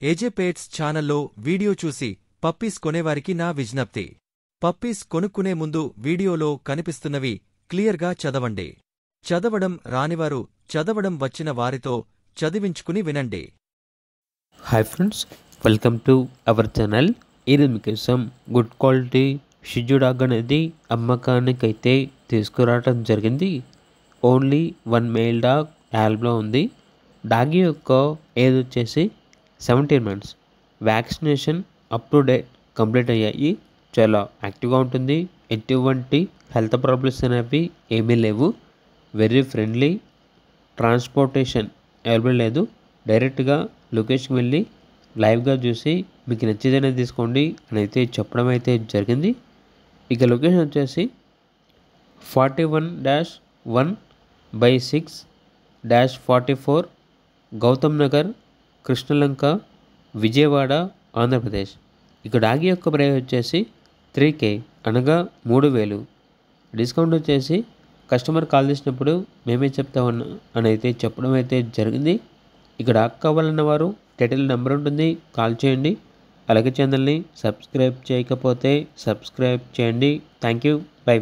ఏజే పేట్స్ ఛానల్లో వీడియో చూసి పప్పీస్ కొనేవారికి నా విజ్ఞప్తి. పప్పీస్ కొనుక్కునే ముందు వీడియోలో కనిపిస్తున్నవి క్లియర్గా చదవండి. చదవడం రానివారు చదవడం వచ్చిన వారితో చదివించుకుని వినండి. Hi friends, welcome to our channel. ఇది మీకోసం గుడ్ క్వాలిటీ షిజు డాగ్ అనేది అమ్మకానికైతే తీసుకురావడం జరిగింది. ఓన్లీ 1 మేల్ డాగ్ యాల్బ్లో ఉంది. డాగ్ యొక్క ఏజ్ వచ్చేసి 17 months. Vaccination up to date complete అయ్యాయి. చాలా యాక్టివ్గా ఉంటుంది. ఎటువంటి హెల్త్ ప్రాబ్లమ్స్ అనేవి ఏమీ లేవు. Very friendly. ట్రాన్స్పోర్టేషన్ అవైలబుల్ లేదు. డైరెక్ట్గా లొకేషన్కి వెళ్ళి లైవ్గా చూసి మీకు నచ్చేదనే తీసుకోండి అని అయితే చెప్పడం అయితే జరిగింది. ఇక లొకేషన్ వచ్చేసి 41-1/6-44 గౌతమ్ నగర్, కృష్ణలంక, విజయవాడ, ఆంధ్రప్రదేశ్. ఇక డాగి యొక్క ప్రైస్ వచ్చేసి 3K అనగా 3,000. డిస్కౌంట్ వచ్చేసి కస్టమర్ కాల్ చేసినప్పుడు మేమే చెప్తామన్నా అని అయితే చెప్పడం అయితే జరిగింది. ఇక డాగ్ కావాలన్న వారు టైటిల్ నెంబర్ ఉంటుంది, కాల్ చేయండి. అలాగే ఛానల్ని సబ్స్క్రైబ్ చేయకపోతే సబ్స్క్రైబ్ చేయండి. Thank you. బై.